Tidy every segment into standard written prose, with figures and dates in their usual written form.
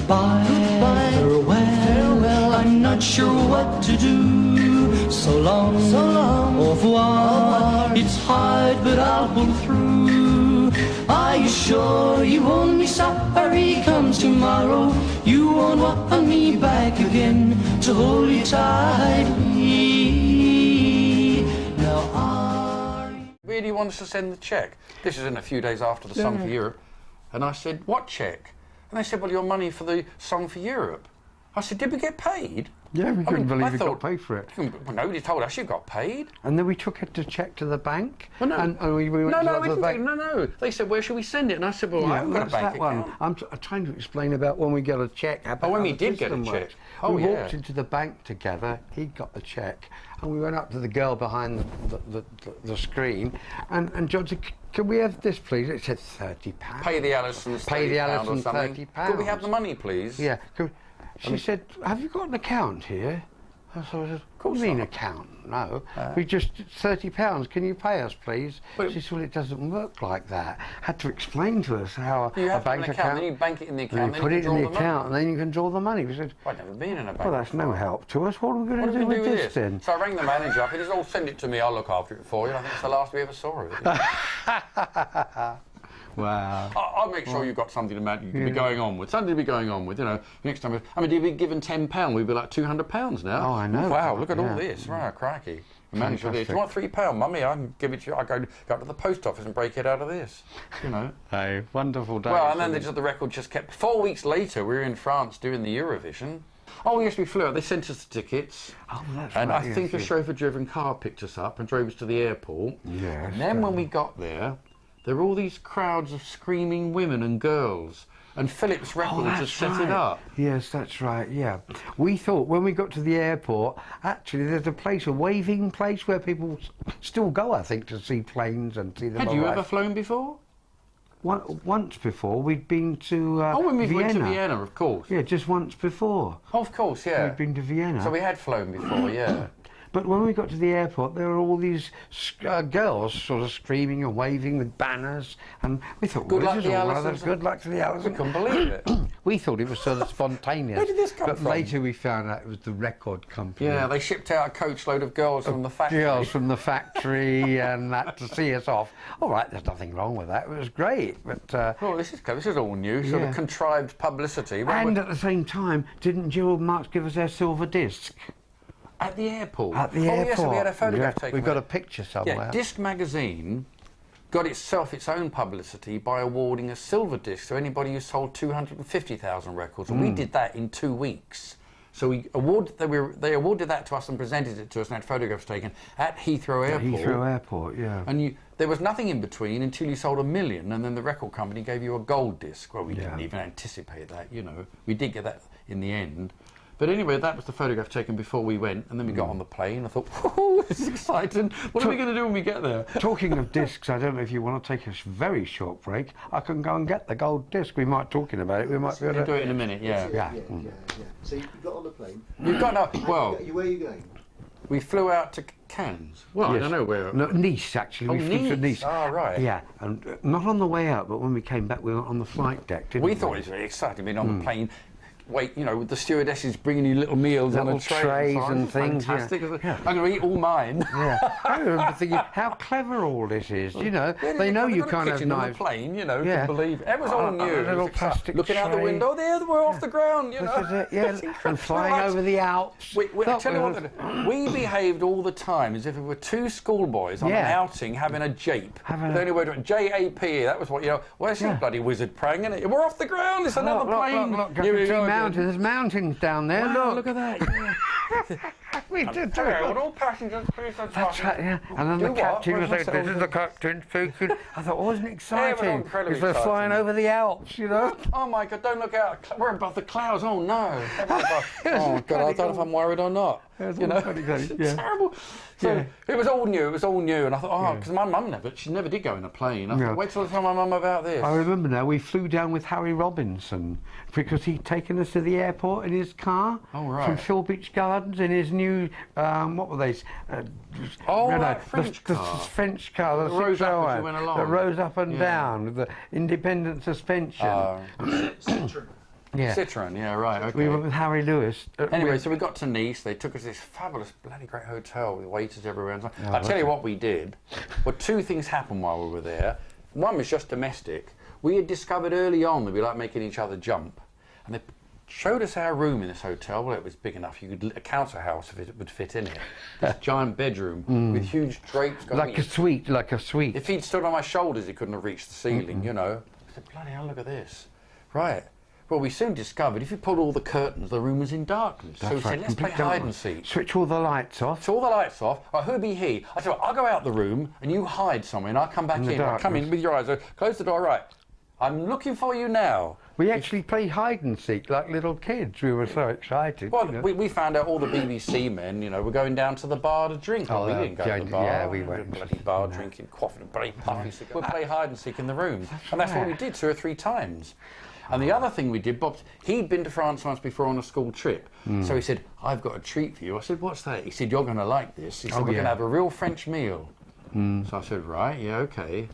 Goodbye, farewell, I'm not sure what to do. So long, au revoir. It's hard, but I'll pull through. Are you sure you won't be sorry comes tomorrow? You won't want me back again to hold you tightly. Now are you... Really wants to send the cheque. This is in a few days after the Song for Europe. And I said, what cheque? And they said, well, your money for the Song for Europe. I said, did we get paid? Yeah, we couldn't believe we got paid for it. Well, nobody told us you got paid. And then we took it to check to the bank. Well, no. And we went to the bank. No. They said, where should we send it? And I said, well, I haven't got a bank account. I'm trying to explain about when we get a cheque. When we did get a cheque. We walked into the bank together. He got the cheque, and we went up to the girl behind the screen, and John said, "Can we have this, please?" It said £30. Pay the Allisons. Pay the Allisons £30. Could we have the money, please? Yeah. She said, "Have you got an account here?" I said, "What do you mean account? No, we just £30. Can you pay us, please?" She said, "Well, it doesn't work like that." Had to explain to us how you have a bank account. Then you bank it in the account. Then you put it in the account, and then you can draw the money. We said, "I've never been in a bank." Well, that's no help to us. What are we going to do with this then? So I rang the manager up. He said, "Oh, send it to me. I'll look after it for you." I think it's the last we ever saw of it. Wow. I'll make sure you've got something to be going on with. Something to be going on with, you know. Next time, I mean, if we'd given £10, we'd be like £200 now. Oh, I know. Wow, look at all this. Right, cracky. Manage with this. Do you want £3, Mummy? I can give it to you. I go to the post office and break it out of this. You know. Hey, wonderful day. Well, and then the record just kept. 4 weeks later, we were in France doing the Eurovision. Oh, yes, we flew out. They sent us the tickets. Oh, that's and right. I think a chauffeur-driven car picked us up and drove us to the airport. Yes. And then when we got there were all these crowds of screaming women and girls. And Philip's Records had set it up. Yes, that's right, yeah. We thought when we got to the airport, actually there's a waving place where people still go, I think, to see planes and see them. Had you ever flown before? Once before. We'd been to when we Vienna. went to Vienna, of course. Yeah, just once before. Oh, of course, yeah. We'd been to Vienna. So we had flown before, yeah. But when we got to the airport, there were all these girls sort of screaming and waving with banners, and we thought, good luck this to is the all Allisons. good luck to the Allisons. We couldn't believe it. We thought it was sort of spontaneous. Where did this come from? But later we found out it was the record company. Yeah, they shipped out a coachload of girls from the factory. Girls from the factory and that to see us off. All right, there's nothing wrong with that. It was great, but... well, this is all new, sort of contrived publicity. And at the same time, didn't Gerald Marx give us their silver disc? At the airport? At the airport. Yes, we had a photograph taken. We've got a picture somewhere. Yeah, Disc Magazine got its own publicity by awarding a silver disc to anybody who sold 250,000 records, and we did that in 2 weeks. So they awarded that to us and presented it to us and had photographs taken at Heathrow Airport. Heathrow Airport, yeah. And there was nothing in between until you sold 1 million, and then the record company gave you a gold disc. Well, we didn't even anticipate that, you know. We did get that in the end. But anyway, that was the photograph taken before we went, and then we got on the plane. I thought, whoa, this is exciting. What are we going to do when we get there? Talking of discs, I don't know if you want to take a very short break. I can go and get the gold disc. We might talking about it. We might be able to do it in a minute. Yeah. So you got on the plane. You've got no. Well, where are you going? We flew out to Cannes. Well, yes. I don't know where. No, Nice, actually. We flew to Nice. Oh, right. Yeah, and not on the way out, but when we came back, we were on the flight deck, didn't we? We thought it was very exciting being on the plane. Wait, you know, with the stewardesses bringing you little meals on a tray. Trays and things. Fantastic. Yeah. I'm going to eat all mine. Yeah. I remember thinking how clever all this is. You know, they know you can't have knives. On the plane, you know, you believe it was all new. A little plastic looking out the window, there we're off the ground. You know, this is it. Yeah, and flying over the Alps. I tell you what, we behaved all the time as if we were two schoolboys on an outing having a jape. The only way to JAP. That was what you know. Where's this bloody wizard praying? Isn't it? We're off the ground. It's another plane. Look, there's mountains down there. Wow, look at that. We did do it. All passengers, please. That's right, yeah. And then the captain was like, "This is the captain speaking." I thought, wasn't it exciting? Because we're flying over the Alps, you know. Oh my God! Don't look out. We're above the clouds. Oh no. Oh God! I don't know if I'm worried or not. You know, it's terrible. So it was all new. It was all new, and I thought, because my mum she never did go in a plane. I thought, wait till I tell my mum about this. I remember now. We flew down with Harry Robinson because he'd taken us to the airport in his car from Philbeach Gardens in his new what were they? French car. French car that rose up and down with the independent suspension. Yeah. Citroen, yeah, right, okay. We went with Harry Lewis. Anyway, so we got to Nice. They took us to this fabulous, bloody great hotel with waiters everywhere. And so. Oh, I'll tell you what we did. Well, two things happened while we were there. One was just domestic. We had discovered early on that we like making each other jump. And they showed us our room in this hotel. Well, it was big enough. You could a council house if it would fit in it. This giant bedroom with huge drapes going. Like a suite. If he'd stood on my shoulders, he couldn't have reached the ceiling, you know. I said, bloody hell, look at this. Right. Well, we soon discovered if you pulled all the curtains, the room was in darkness. So we said, let's play hide and seek. Switch all the lights off. Switch all the lights off. Right, who'll be he? I said, well, I'll go out the room and you hide somewhere and I'll come back in. I'll come in with your eyes open. Close the door. Right. I'm looking for you now. We actually played hide and seek like little kids. We were so excited. Well, you know. we found out all the BBC men, you know, were going down to the bar to drink. Oh, we didn't go to the bar. Yeah, we went. Bloody bar drinking, quaffing a bloody puffy cigar. We'd play hide and seek in the room. And that's what we did 2 or 3 times. And the other thing we did, Bob, he'd been to France once before on a school trip. So he said, I've got a treat for you. I said, what's that? He said, you're going to like this. He said, we're going to have a real French meal. So I said, right, yeah, okay.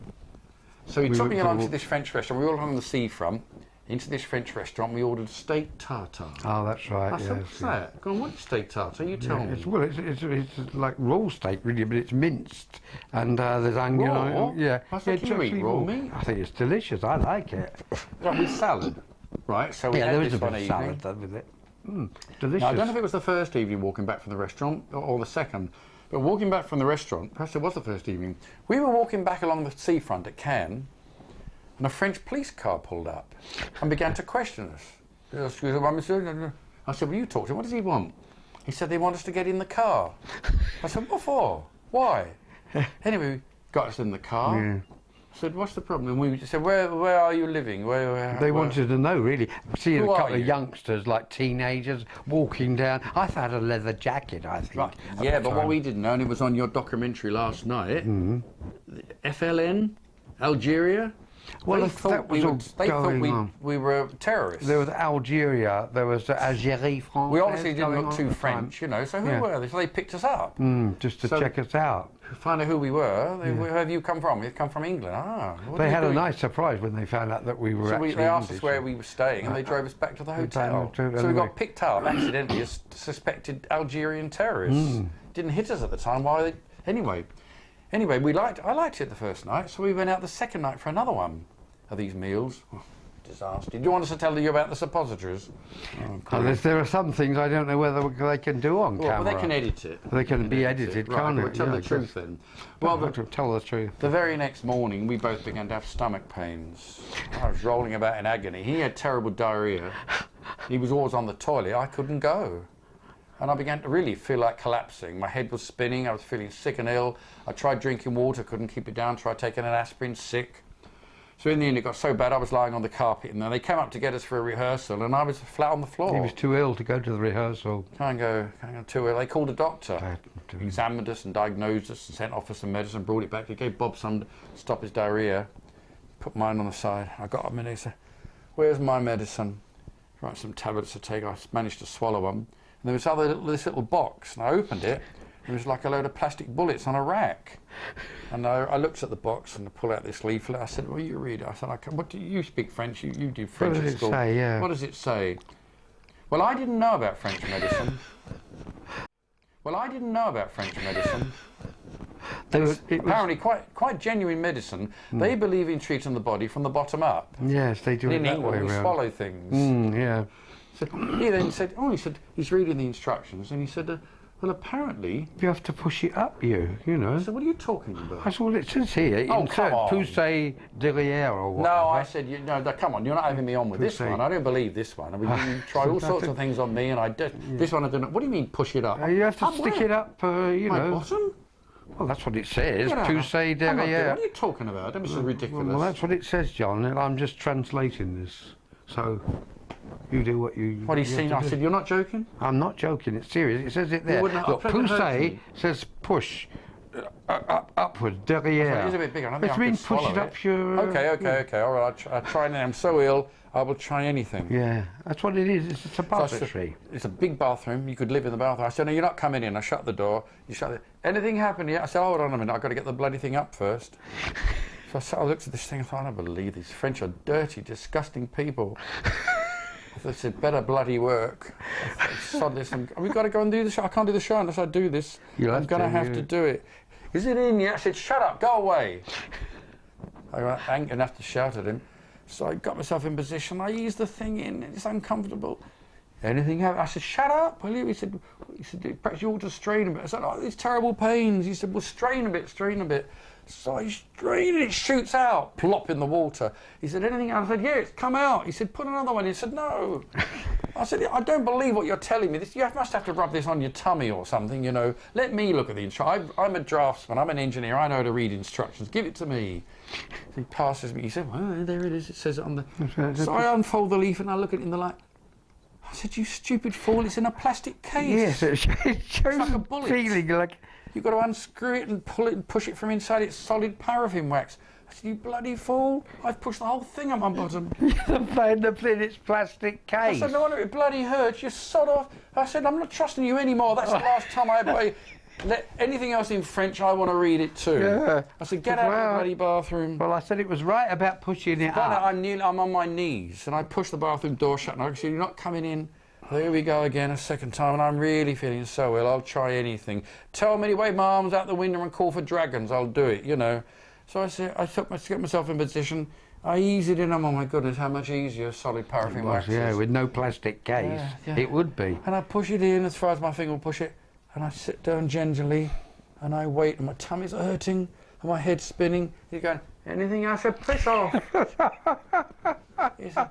So he took me along to this French restaurant. We were all along the seafront, into this French restaurant. We ordered steak tartare. Oh, that's right. I said, what's that? Go on, what's steak tartare? You tell me. It's like raw steak, really, but it's minced. And there's onion Raw? on it. Yeah. I said, can you eat raw meat? I think it's delicious. I like it. Like with salad, right? So we had there was this a bit one of evening. salad done with it. Delicious. Now, I don't know if it was the first evening walking back from the restaurant or the second, but walking back from the restaurant, perhaps it was the first evening, we were walking back along the seafront at Cannes, and a French police car pulled up and began to question us. Excusez-moi, monsieur. I said, well, you talk to him. What does he want? He said, they want us to get in the car. I said, what for? Why? Anyway, got us in the car. Yeah. I said, what's the problem? And we said, where are you living? They wanted to know, really. Seeing a Who are couple of you? youngsters, like teenagers, walking down. I had a leather jacket, I think. Right. at Yeah, the but what time. we didn't know, and it was on your documentary last night, FLN, Algeria, Well, they that thought was all going on. we were terrorists. There was Algeria, there was Algérie, France. We obviously didn't going look on too at the time. French, you know, so who Yeah. were they? So they picked us up. Just to So- check us out. To find out who we were. Where have you come from? We've come from England. What They are you had a doing? nice surprise when they found out that we were So actually they asked us English. where we were staying and they drove us back to the hotel. to- So we anyway. got picked up accidentally as suspected Algerian terrorists. Didn't hit us at the time. Why? Anyway, I liked it the first night, so we went out the second night for another one of these meals. Oh, disaster. Do you want us to tell you about the suppositories? There are some things I don't know whether they can do on Well, camera. they can edit it. They can be edited, Right, can't we'll it? tell Yeah, the I truth guess. then. Well, Well, tell the truth. the very next morning, we both began to have stomach pains. I was rolling about in agony. He had terrible diarrhea. He was always on the toilet. I couldn't go. And I began to really feel like collapsing. My head was spinning. I was feeling sick and ill. I tried drinking water, couldn't keep it down. Tried taking an aspirin, sick. So in the end, it got so bad, I was lying on the carpet. And then they came up to get us for a rehearsal, and I was flat on the floor. He was too ill to go to the rehearsal. Can't go too ill. They called a doctor. Right. Examined us and diagnosed us and sent off for some medicine, brought it back. He gave Bob some to stop his diarrhea. Put mine on the side. I got up and he said, where's my medicine? Right, some tablets to take. I managed to swallow them. And there was this little box, and I opened it. It was like a load of plastic bullets on a rack. And I looked at the box and I pulled out this leaflet. I said, well, you read it. I said, what do you speak French? You do French What does at it school. say, yeah. What does it say? Well, I didn't know about French medicine. Apparently quite genuine medicine. They believe in treating the body from the bottom up. Yes, they do And it in that England, way we around. swallow things. Yeah. So he then said, he's reading the instructions, and he said, well, apparently. You have to push it up, you know. So what are you talking about? That's all it says here. Oh, Insert come on. poussez derrière or whatever. No, I said, come on, you're not having me on with this Poussez. one. I don't believe this one. I mean, you tried all sorts of things on me, and I did. This one I don't know. What do you mean, push it up? You have to Up stick where? it up, you My know. bottom? Well, that's what it says. Get out. Poussez I'm not doing- derrière. What are you talking about? This is ridiculous. Well, that's what it says, John. And I'm just translating this. So, you do what you. What he's you seen, have I to said, do. you're not joking? I'm not joking. It's serious. It says it there. wouldn't have- Look, I played the poussez version. says push. Upward, derrière. It is a bit big. I don't think Which I means could push swallow it up your. Okay. All right. I'll try now. I'm so ill. I will try anything. Yeah, that's what it is. It's a So I said, suppository. it's a big bathroom. You could live in the bathroom. I said, no, you're not coming in. I shut the door. You shut it. Anything happened yet? I said, hold on a minute. I've got to get the bloody thing up first. I looked at this thing. I thought, I don't believe these French are dirty, disgusting people. They said, better bloody work. Sod this, we've got to go and do the show. I can't do the show unless I do this. I'm going to have to do it. Is it in yet? I said, shut up, go away. I ain't going to have to shout at him. So I got myself in position. I eased the thing in. It's uncomfortable. Anything happen? I said, shut up, will you? He said, perhaps you ought to strain a bit. I said, oh, these terrible pains. He said, well, strain a bit, strain a bit. So I strain and it shoots out, plop in the water. He said, anything else? I said, yeah, it's come out. He said, put another one in. He said, no. I said, I don't believe what you're telling me. You must have to rub this on your tummy or something, you know. Let me look at the instructions. I'm a draftsman. I'm an engineer. I know how to read instructions. Give it to me. So he passes me. He said, well, there it is. It says it on the... So I unfold the leaf and I look at it in the light. I said, you stupid fool, it's in a plastic case. Yes, it shows like a bullet. Feeling like... You've got to unscrew it and pull it and push it from inside. It's solid paraffin wax. I said, you bloody fool. I've pushed the whole thing on my bottom. the its plastic case. I said, no wonder it bloody hurts. You sod off. I said, I'm not trusting you anymore. That's the last time I ever... Let anything else in French, I want to read it too. Yeah. I said, get out of the bloody bathroom. Well, I said it was right about pushing it up. I'm on my knees, and I pushed the bathroom door shut, and I said, you're not coming in. Here we go again, a second time, and I'm really feeling so ill. I'll try anything. Tell me to wave my arms out the window and call for dragons. I'll do it, you know. So I said, I took myself in position. I eased it in. Oh my goodness, how much easier solid paraffin wax is. Yeah, with no plastic case, it would be. And I push it in as far as my finger will push it, and I sit down gingerly, and I wait, and my tummy's hurting, and my head's spinning. He's going, anything else? I said, piss off. He said,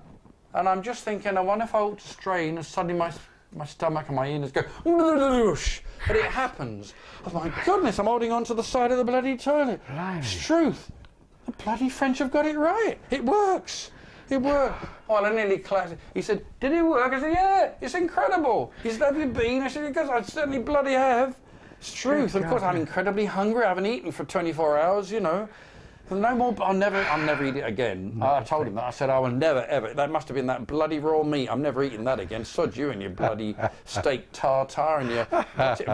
and I'm just thinking, I wonder if I ought to strain, and suddenly my stomach and my ears go, whoosh, but it happens. Oh my goodness, I'm holding on to the side of the bloody toilet. It's truth. The bloody French have got it right. It works. It worked. Oh, I nearly collapsed. He said, did it work? I said, yeah, it's incredible. He said, have you been? I said, because I certainly bloody have. It's truth. Of course, I'm incredibly hungry. I haven't eaten for 24 hours, you know. No more, I'll never eat it again. I told him that. I said, I will never, ever. That must have been that bloody raw meat. I'm never eating that again. Sod you and your bloody steak tartare and your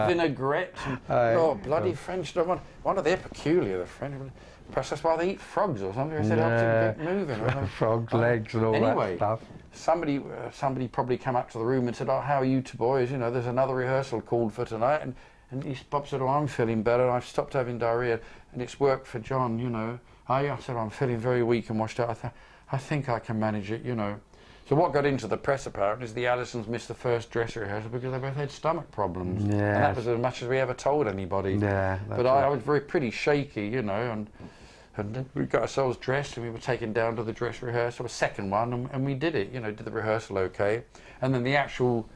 vinaigrette. And, bloody French. One of their peculiar, the French. Perhaps that's why they eat frogs or something. I said, helps them get moving. Frogs, legs and all that stuff. Somebody probably came up to the room and said, oh, how are you two boys? You know, there's another rehearsal called for tonight. And Bob said, oh, I'm feeling better. I've stopped having diarrhoea. And it's worked for John, you know. I said, I'm feeling very weak and washed out. I think I can manage it, you know. So what got into the press, apparently, is the Allisons missed the first dress rehearsal because they both had stomach problems. Yeah. And that was as much as we ever told anybody. Yeah. But I was pretty shaky, you know, and then we got ourselves dressed and we were taken down to the dress rehearsal, a second one, and we did it, you know, did the rehearsal okay. And then the actual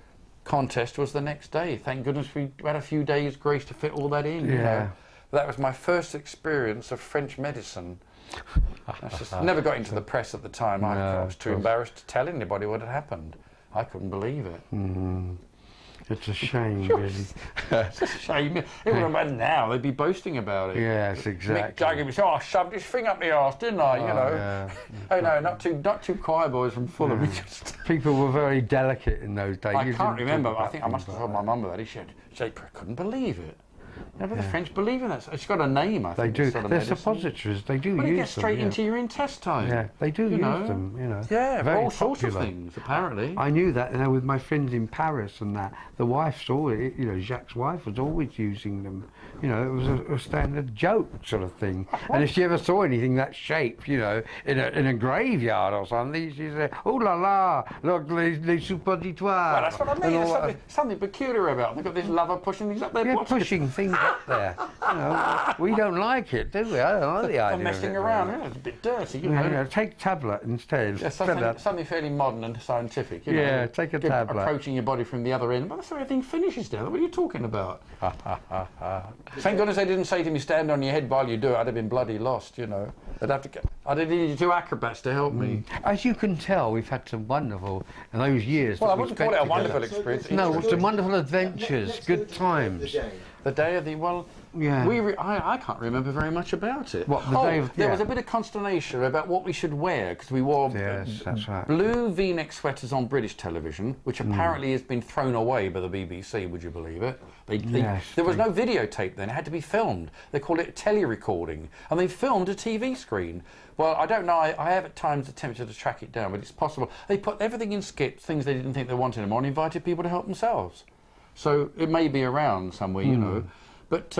contest was the next day. Thank goodness we had a few days grace to fit all that in, you know. That was my first experience of French medicine. I just never got into the press at the time. I was too embarrassed to tell anybody what had happened. I couldn't believe it. It's a shame, really. It's a shame. It would have been now. They'd be boasting about it. Yes, exactly. Mick Jagger would say, oh, I shoved his thing up my arse, didn't I? You know. Yeah. Oh no, not two choir boys from Fulham. People were very delicate in those days. I can't remember. I think I must have told my mum about it. She said, I couldn't believe it. Yeah, but the French believe in that. It's got a name, I think. They do. They're suppositories. They do use them. Well, it gets straight into your intestine. Yeah, they do use them, you know. Yeah, for all sorts of things, apparently. I knew that, you know, with my friends in Paris and that. The wife's always, you know, Jacques' wife was always using them. You know, it was a standard joke sort of thing. And if she ever saw anything that shape, you know, in a graveyard or something, she'd say, oh la la, look, les suppositoires. Well, that's what I mean. There's something peculiar about them. They've got this lover pushing things up there. Yeah, pushing things up there. You know, we don't like it, do we? I don't like the idea. I'm messing around. Yeah, it's a bit dirty, you know. Yeah, take tablet instead. Yeah, something fairly modern and scientific. You know, yeah, take a tablet. Approaching your body from the other end. But that's how everything finishes down. What are you talking about? Thank goodness they didn't say to me, stand on your head while you do it. I'd have been bloody lost, you know. I'd have needed two acrobats to help me. As you can tell, we've had some wonderful, in those years. Well, I wouldn't call it a wonderful experience. No, some wonderful adventures, good times. The day of the, well, Yeah. I can't remember very much about it. What, the day of, there yeah. was a bit of consternation about what we should wear, because we wore Yes, that's right. blue V-neck sweaters on British television, which apparently has been thrown away by the BBC, would you believe it? There was no videotape then, it had to be filmed. They called it tele-recording, and they filmed a TV screen. Well, I don't know, I have at times attempted to track it down, but it's possible. They put everything in skips, things they didn't think they wanted anymore, and invited people to help themselves. So it may be around somewhere, you know. But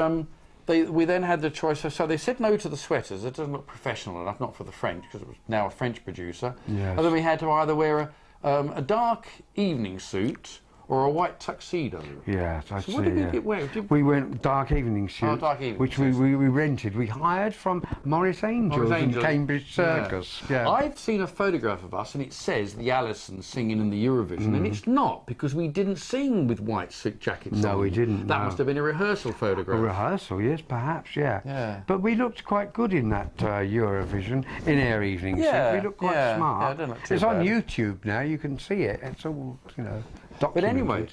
we then had the choice. So they said no to the sweaters. It doesn't look professional enough, not for the French, because it was now a French producer. Yes. And then we had to either wear a dark evening suit or a white tuxedo. Yes, I see. So what did we wear? We went dark evening suit, dark evening which suits. we rented. We hired from Morris Angels in Cambridge Circus. Yeah. I've seen a photograph of us, and it says the Allisons singing in the Eurovision, and it's not, because we didn't sing with white suit jackets No, on. we didn't, That no. must have been a rehearsal photograph. A rehearsal, yes, perhaps, yeah. Yeah. But we looked quite good in that Eurovision, in our evening Yeah, suit. We looked quite yeah, smart. yeah, it didn't look too It's on bad. YouTube now, you can see it. It's all, you know, documented. But anyway,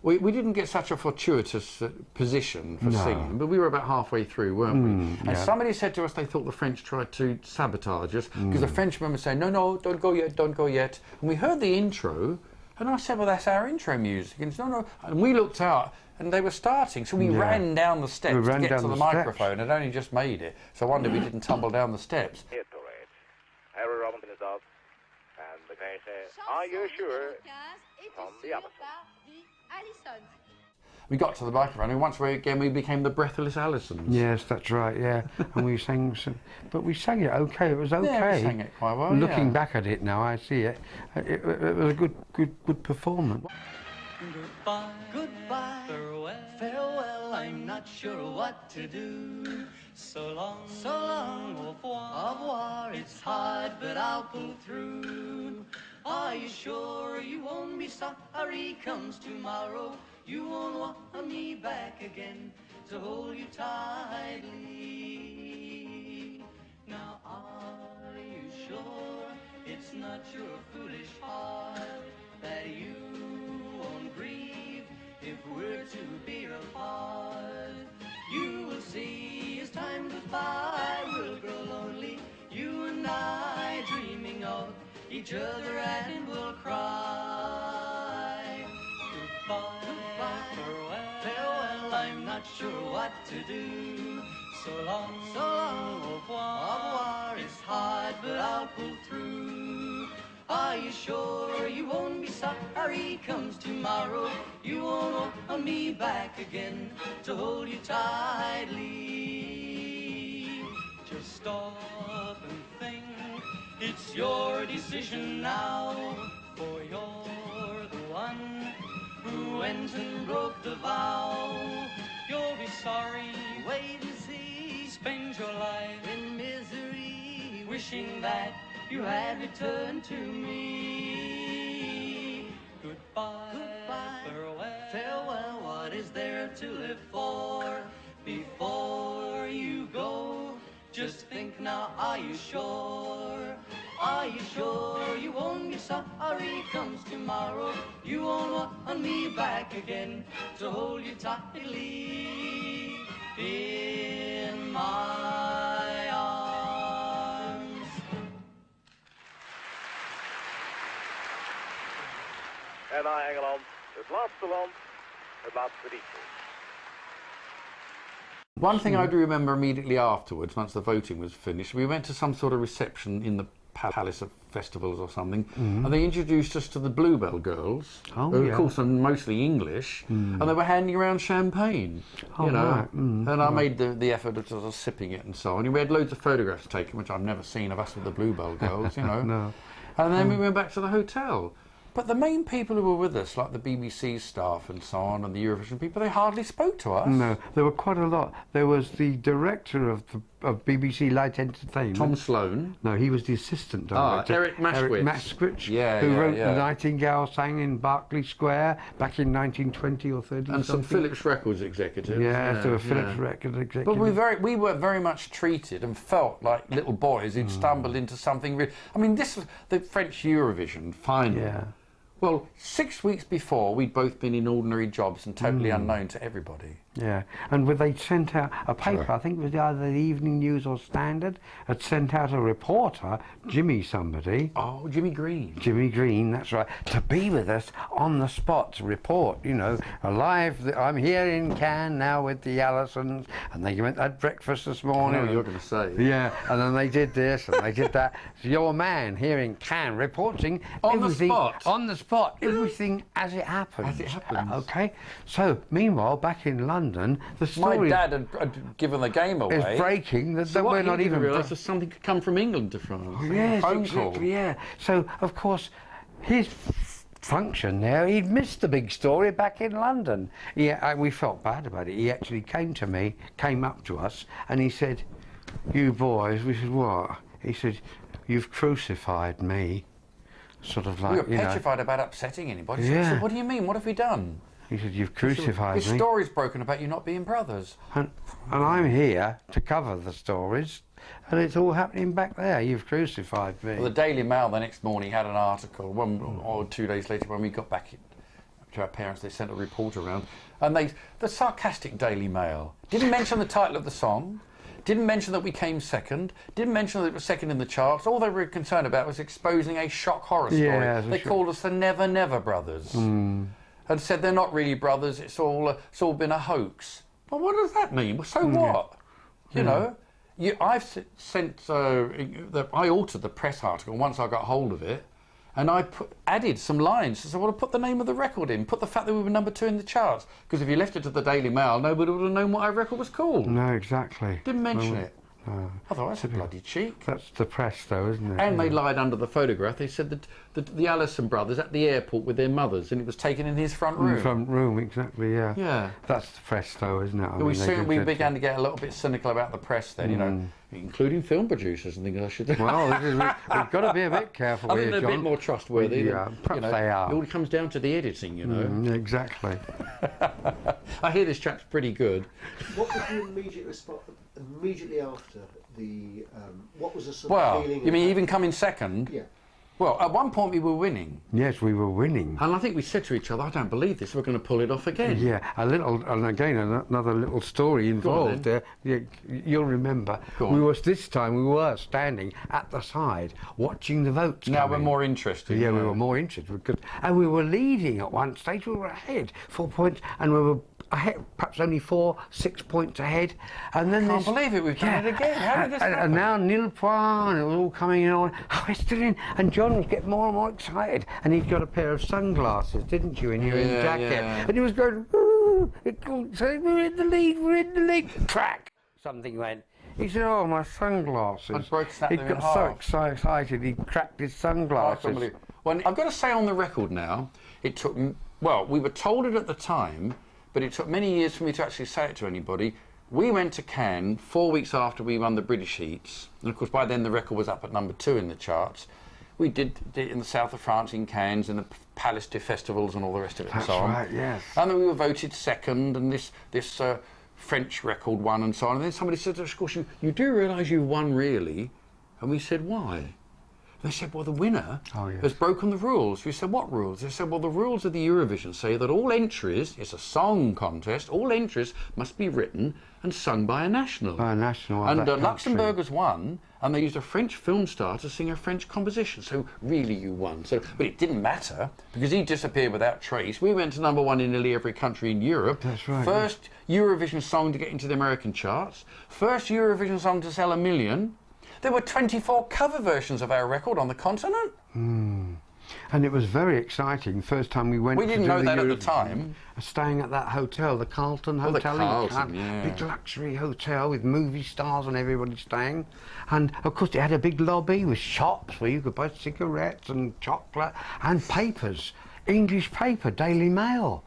we didn't get such a fortuitous position for singing, but we were about halfway through, weren't we? And somebody said to us they thought the French tried to sabotage us, because the Frenchman was saying, no, don't go yet, don't go yet. And we heard the intro, and I said, well, that's our intro music. And he said, no. And we looked out, and they were starting, so we ran down the steps to get to the microphone. I'd only just made it, so I wondered we didn't tumble down the steps. Harry Robinson is up, and the guy says, "Are you sure?" From the Allisons. Allisons. We got to the microphone, and once we became the breathless Allisons. Yes, that's right, yeah. And we sang but we sang it okay, it was okay. Yeah, we sang it quite well, Looking back at it now, I see it. It was a good performance. Goodbye, goodbye, farewell, farewell, I'm not sure what to do. So long, au revoir, it's hard, but I'll pull through. Are you sure you won't be sorry comes tomorrow? You won't want me back again to hold you tightly. Now are you sure it's not your foolish heart that you won't grieve if we're to be apart? You will see as time goes by, we'll grow lonely, you and I, dreaming of each other, and we'll cry. Goodbye, farewell, I'm not sure what to do. So long, au revoir, it's hard, but I'll pull through. Are you sure you won't be sorry comes tomorrow? You won't want me back again to hold you tightly. Just stop and think, it's your decision now, for you're the one who went and broke the vow. You'll be sorry, wait and see, spend your life in misery, wishing that you had returned to me. Goodbye, farewell, what is there to live for? Before you go, just think now, are you sure? Are you sure you won't be sorry comes tomorrow? You won't want me back again to hold you tightly in my arms. En naar Engeland, het laatste land, het laatste liedje. One thing I do remember immediately afterwards, once the voting was finished, we went to some sort of reception in the Palace of Festivals or something, and they introduced us to the Bluebell Girls, who of course are mostly English, and they were handing around champagne, you know, right. and I made the effort of sort of sipping it and so on. We had loads of photographs taken, which I've never seen of us with the Bluebell Girls, you know. No. And then we went back to the hotel. But the main people who were with us, like the BBC staff and so on, and the Eurovision people, they hardly spoke to us. No, there were quite a lot. There was the director of BBC Light Entertainment. Tom Sloan. No, he was the assistant director. Eric Maschwitz. Who wrote The Nightingale Sang in Berkeley Square back in 1920 or 30. And some Philips Records executives. Yeah, there were Philips Records executives. But we were very much treated and felt like little boys who'd stumbled into something real. I mean, this was the French Eurovision final. Yeah. Well, 6 weeks before, we'd both been in ordinary jobs and totally unknown to everybody. Yeah, and they'd sent out a paper, Sure. I think it was either the Evening News or Standard, had sent out a reporter, Jimmy somebody. Oh, Jimmy Green. Jimmy Green, that's right, to be with us on the spot to report, you know, alive. I'm here in Cannes now with the Allisons, and they went had breakfast this I morning. know what you're going to say. Yeah, and then they did this and they did that. So your man here in Cannes reporting On the everything spot. on the spot, everything as it happens. As it happens. Okay. So meanwhile, back in London, the My story dad had given the game away. is breaking that, So that what, we're he not didn't even. realise that something could come from England to France. Yes, Phone exactly, call. yeah. So, of course, his function there, he'd missed the big story back in London. We felt bad about it. He actually came to me, came up to us, and he said, "You boys," we said, "What?" He said, "You've crucified me." Sort of like, We were you know. petrified about upsetting anybody. So Yeah. I said, "What do you mean? What have we done?" He said, "You've crucified His me." story's broken about you not being brothers. And I'm here to cover the stories, and it's all happening back there. You've crucified me. Well, the Daily Mail the next morning had an article, 1 or 2 days later when we got back to our parents, they sent a report around, and the sarcastic Daily Mail didn't mention the title of the song, didn't mention that we came second, didn't mention that it was second in the charts. All they were concerned about was exposing a shock horror story. Yeah, They called us the Never Never Brothers. And said they're not really brothers, it's all been a hoax. Well, what does that mean? Well, so what? You know, I've sent, I altered the press article once I got hold of it, and I added some lines. So I want to put the name of the record in, put the fact that we were number 2 in the charts, because if you left it to the Daily Mail, nobody would have known what our record was called. No, exactly. Didn't mention it. No. I thought, that's a bloody cheek. That's the press, though, isn't it? And they lied under the photograph. They said that the Allison brothers at the airport with their mothers, and it was taken in his front room. Front room, exactly, yeah. Yeah. That's the press, though, isn't it? I mean, We they soon did we that began to get a little bit cynical about the press then, you know, including film producers and things. I should. Well, we've got to be a bit careful I here, think they're John. a bit more trustworthy. Yeah, than, perhaps you know, they are. It all comes down to the editing, you know. Exactly. I hear this chap's pretty good. What was the immediate response immediately after the? What was the sort Well, of feeling? you mean even coming second? Yeah. Well, at one point we were winning, Yes, we were winning. and I think we said to each other, "I don't believe this. We're going to pull it off again." Yeah, and again, another little story involved then. there. You'll remember. Go on. This time we were standing at the side, watching the votes Now come we're in. more interested. Yeah, you we know. were more interested and we were leading at one stage. We were ahead 4 points, and we were ahead, perhaps only 4-6 points ahead. And then Can't believe it. We've done it again. How did this happen? and now nil point, and it was all coming in on. Oh, we're still in. And John was getting more and more excited, and he'd got a pair of sunglasses, didn't you? And you were in Yeah, jacket, yeah. and he was going. Ooh, saying, "We're in the lead. We're in the lead." Crack! Something went. He said, "Oh, my sunglasses!" And snapped He them in got so half. excited, he cracked his I sunglasses. can't believe it. Well, I've got to say on the record now, it took, well, we were told it at the time, but it took many years for me to actually say it to anybody. We went to Cannes 4 weeks after we won the British heats, and of course by then the record was up at number 2 in the charts. We did it in the south of France, in Cannes, in the Palace de Festivals and all the rest of it and That's so on. right, yes. And then we were voted second, and this French record won and so on. And then somebody said to us, of course, you do realise you won really? And we said, why? They said, well, the winner has broken the rules. We said, what rules? They said, well, the rules of the Eurovision say that all entries, it's a song contest, all entries must be written and sung by a national. By a national of And that country. Luxembourg has won, and they used a French film star to sing a French composition. So really you won. So, but it didn't matter, because he disappeared without trace. We went to number 1 in nearly every country in Europe. That's right. First Eurovision song to get into the American charts. First Eurovision song to sell 1 million. There were 24 cover versions of our record on the continent. And it was very exciting. First time we went. We didn't to do know the that at the Eurovision. time. Staying at that hotel, the Carlton Oh, the Hotel in Carlton, Cannes. yeah. Big luxury hotel with movie stars and everybody staying. And of course, it had a big lobby with shops where you could buy cigarettes and chocolate and papers. English paper, Daily Mail.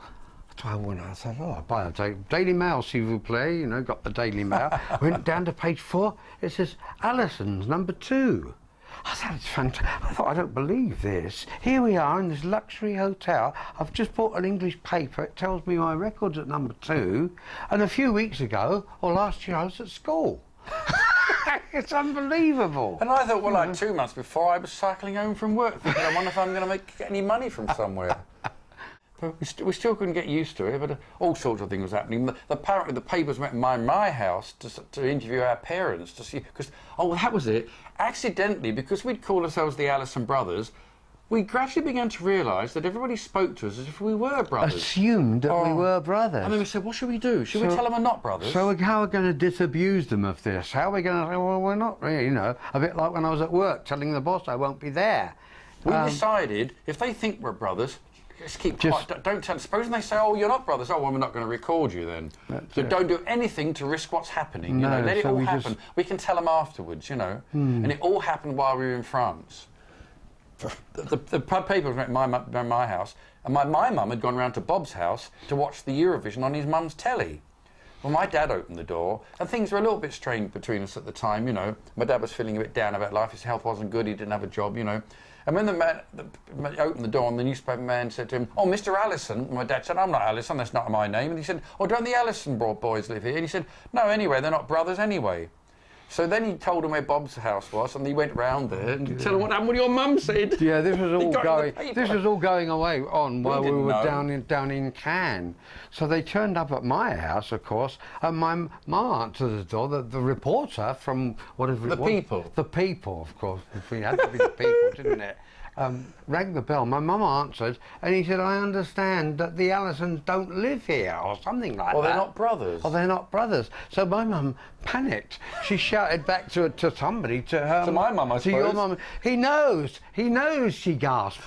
So I thought, oh, I'll buy a Daily Mail, s'il vous plaît. You know, got the Daily Mail. Went down to page 4. It says Allisons, number 2. I thought, it's fantastic. I thought, I don't believe this. Here we are in this luxury hotel. I've just bought an English paper. It tells me my record's at number 2. And a few weeks ago, or last year, I was at school. It's unbelievable. And I thought, well, like 2 months before, I was cycling home from work, thinking, I wonder if I'm going to get any money from somewhere. But we still couldn't get used to it, but all sorts of things was happening. Apparently the papers went to my house to interview our parents to see, because, oh, that was it. Accidentally, because we'd called ourselves the Allison brothers, we gradually began to realise that everybody spoke to us as if we were brothers. Assumed that we were brothers. And then we said, what should we do? Should we tell them we're not brothers? So how are we going to disabuse them of this? How are we going to say, well, we're not really, you know, a bit like when I was at work telling the boss I won't be there. We decided, if they think we're brothers, just keep quiet. Don't tell. Supposing they say, "Oh, you're not brothers." Oh, well, we're not going to record you then. So don't do anything to risk what's happening. No, you know, let it so all we happen. We can tell them afterwards. You know, and it all happened while we were in France. The papers went to my house, and my mum had gone round to Bob's house to watch the Eurovision on his mum's telly. Well, my dad opened the door, and things were a little bit strained between us at the time. You know, my dad was feeling a bit down about life. His health wasn't good. He didn't have a job. You know. And when the man opened the door and the newspaper man said to him, "Oh, Mr. Allison," and my dad said, "I'm not Allison, that's not my name." And he said, "Oh, don't the Allison boys live here?" And he said, "No, anyway, they're not brothers anyway." So then he told him where Bob's house was, and he went round there and tell him what happened, what your mum said. Yeah, this was all going. This was all going away while we were down in Cannes. So they turned up at my house, of course, and my mum answered the door. The reporter from whatever it was. The People, of course. It had to be the People, didn't it? Rang the bell. My mum answered, and he said, "I understand that the Allisons don't live here," or something like that. Well, they're not brothers. Oh, they're not brothers. So my mum panicked. She shouted back to somebody, to her. To my mum, I suppose. To your mum. He knows, she gasped.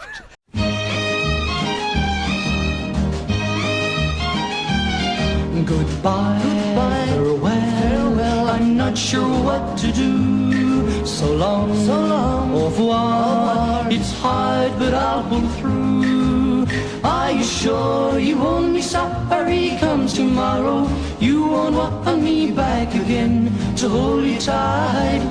Goodbye, farewell, I'm not sure what to do. So long, au revoir. It's hard, but I'll pull through. Are you sure you won't be sorry comes tomorrow? You won't want me back again to hold you tight.